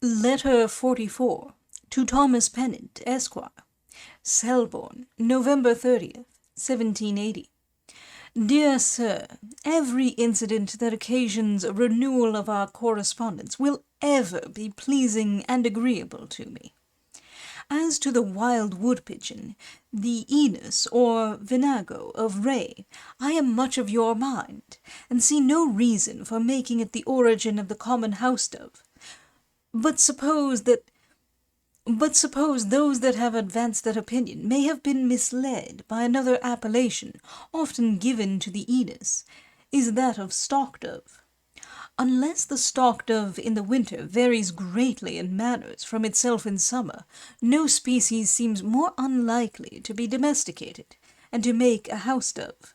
Letter 44 to Thomas Pennant, Esquire, Selborne, November 30th, 1780. Dear Sir, every incident that occasions a renewal of our correspondence will ever be pleasing and agreeable to me. As to the wild wood-pigeon, the Enos or Venago of Ray, I am much of your mind, and see no reason for making it the origin of the common house-dove. But suppose those that have advanced that opinion may have been misled by another appellation often given to the Enos, is that of stock-dove. Unless the stock-dove in the winter varies greatly in manners from itself in summer, no species seems more unlikely to be domesticated, and to make a house-dove.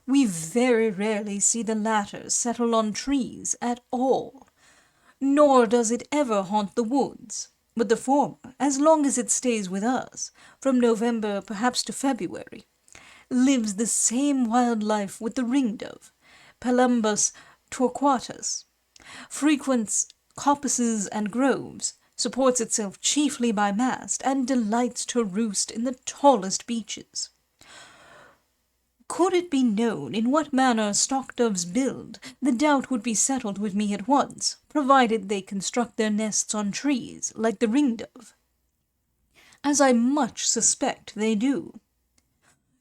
We very rarely see the latter settle on trees at all, nor does it ever haunt the woods, but the former, as long as it stays with us, from November perhaps to February, lives the same wild life with the ring-dove, Palumbus torquatus, frequents coppices and groves, supports itself chiefly by mast, and delights to roost in the tallest beeches. Could it be known in what manner stock-doves build, the doubt would be settled with me at once, provided they construct their nests on trees, like the ring-dove, as I much suspect they do.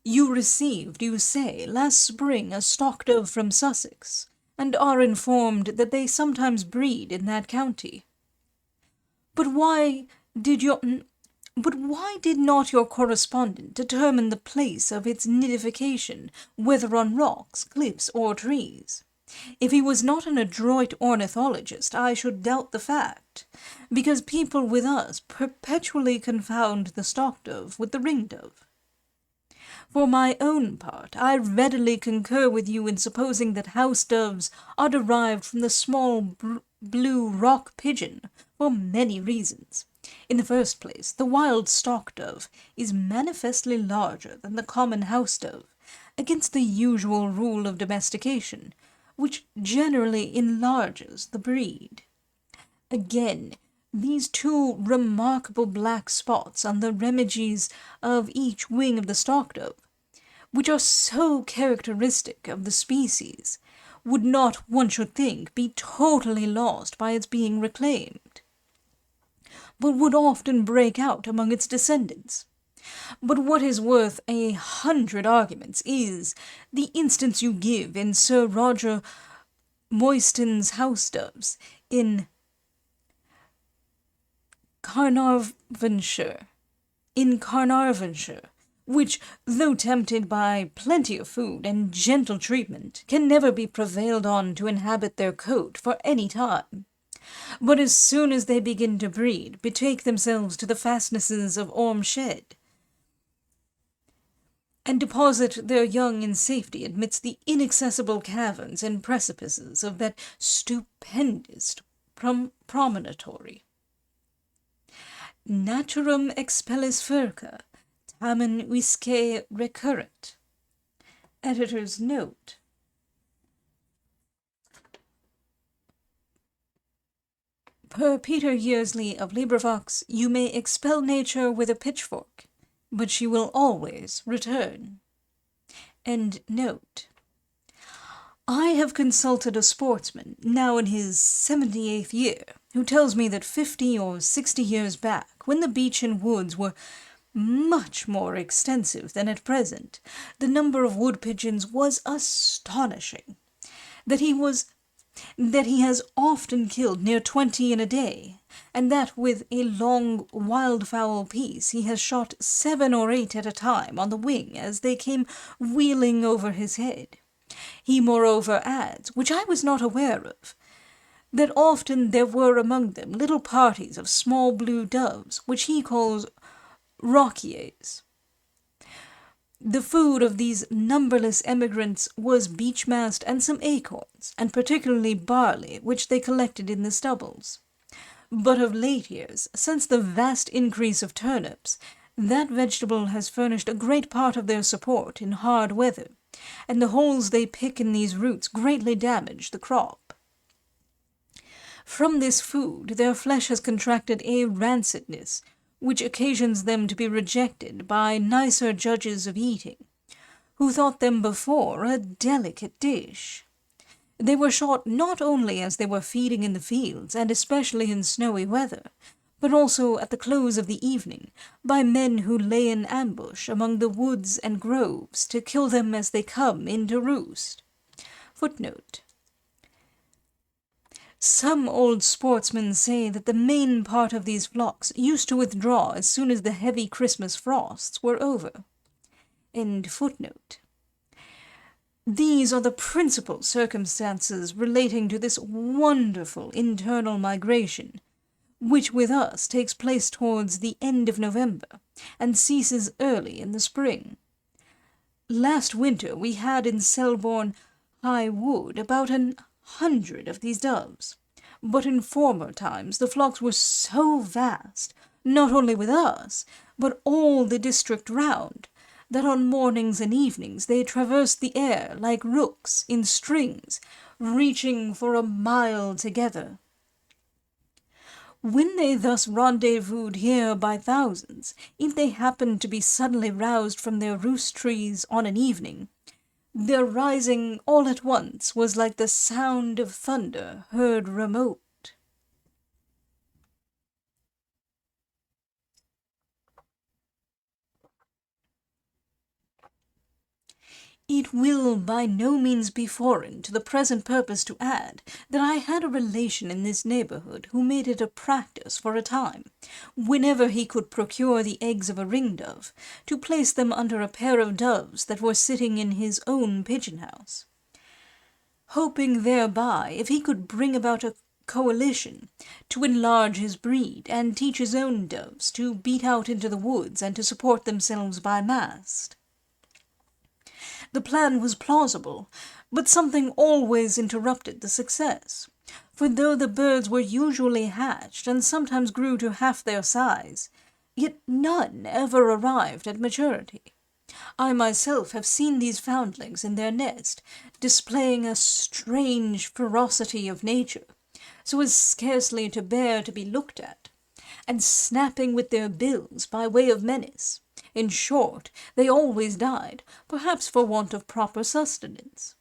You received, you say, last spring a stock-dove from Sussex, and are informed that they sometimes breed in that county. But why did not your correspondent determine the place of its nidification, whether on rocks, cliffs, or trees? If he was not an adroit ornithologist, I should doubt the fact, because people with us perpetually confound the stock-dove with the ring-dove. For my own part, I readily concur with you in supposing that house-doves are derived from the small blue rock-pigeon, for many reasons. In the first place, the wild stock-dove is manifestly larger than the common house-dove, against the usual rule of domestication, which generally enlarges the breed. Again, these two remarkable black spots on the remiges of each wing of the stock-dove, which are so characteristic of the species, would not, one should think, be totally lost by its being reclaimed, but would often break out among its descendants. But what is worth 100 arguments is the instance you give in Sir Roger Moiston's house-doves in Carnarvonshire, which, though tempted by plenty of food and gentle treatment, can never be prevailed on to inhabit their cote for any time, but as soon as they begin to breed, betake themselves to the fastnesses of Ormshed, and deposit their young in safety amidst the inaccessible caverns and precipices of that stupendous promontory. Naturum expellis furca, tamen viscae recurret. Editor's note. Per Peter Yearsley of LibriVox, you may expel nature with a pitchfork, but she will always return. End note. I have consulted a sportsman, now in his 78th year, who tells me that 50 or 60 years back, when the beechen woods were much more extensive than at present, the number of wood-pigeons was astonishing, that he has often killed near 20 in a day, and that with a long wildfowl piece he has shot 7 or 8 at a time on the wing as they came wheeling over his head. He moreover adds, which I was not aware of, that often there were among them little parties of small blue doves, which he calls roquiers. The food of these numberless emigrants was beech-mast and some acorns, and particularly barley, which they collected in the stubbles. But of late years, since the vast increase of turnips, that vegetable has furnished a great part of their support in hard weather, and the holes they pick in these roots greatly damage the crop. From this food their flesh has contracted a rancidness, which occasions them to be rejected by nicer judges of eating, who thought them before a delicate dish. They were shot not only as they were feeding in the fields, and especially in snowy weather, but also at the close of the evening, by men who lay in ambush among the woods and groves to kill them as they come in to roost. Footnote. Some old sportsmen say that the main part of these flocks used to withdraw as soon as the heavy Christmas frosts were over. End footnote. These are the principal circumstances relating to this wonderful internal migration, which with us takes place towards the end of November, and ceases early in the spring. Last winter we had in Selborne High Wood about 100 of these doves, but in former times the flocks were so vast, not only with us, but all the district round, that on mornings and evenings they traversed the air like rooks in strings, reaching for a mile together. When they thus rendezvoused here by thousands, if they happened to be suddenly roused from their roost-trees on an evening, their rising all at once was like the sound of thunder heard remote. It will by no means be foreign to the present purpose to add that I had a relation in this neighbourhood who made it a practice for a time, whenever he could procure the eggs of a ring-dove, to place them under a pair of doves that were sitting in his own pigeon-house, hoping thereby, if he could bring about a coalition, to enlarge his breed, and teach his own doves to beat out into the woods and to support themselves by mast. The plan was plausible, but something always interrupted the success, for though the birds were usually hatched and sometimes grew to half their size, yet none ever arrived at maturity. I myself have seen these foundlings in their nest, displaying a strange ferocity of nature, so as scarcely to bear to be looked at, and snapping with their bills by way of menace. In short, they always died, perhaps for want of proper sustenance.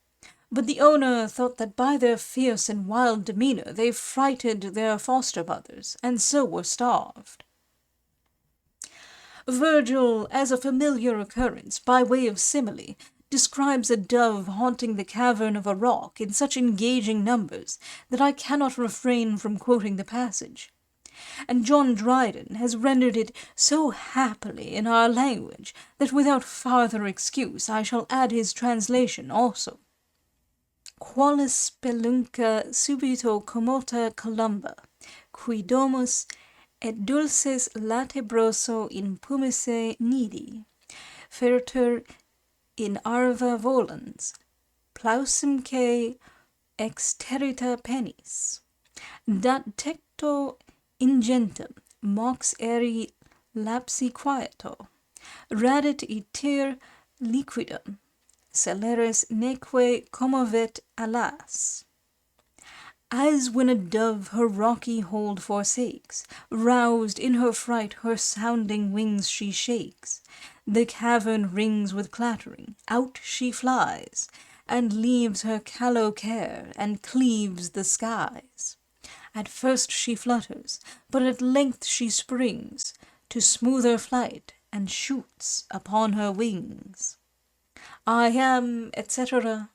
But the owner thought that by their fierce and wild demeanour they frighted their foster-mothers, and so were starved. Virgil, as a familiar occurrence, by way of simile, describes a dove haunting the cavern of a rock in such engaging numbers that I cannot refrain from quoting the passage. And John Dryden has rendered it so happily in our language that without farther excuse I shall add his translation also. Qualis spelunca subito commota columba, qui domus et dulces latebroso in pumice nidi, fertur in arva volans, plausimque exterita penis, dat tecto ingentem mox eri lapsi quieto, radit iter liquidum, celeris neque commovet alas. As when a dove her rocky hold forsakes, roused in her fright her sounding wings she shakes, the cavern rings with clattering, out she flies, and leaves her callow care, and cleaves the skies. At first she flutters, but at length she springs to smoother flight, and shoots upon her wings. I am, etc.,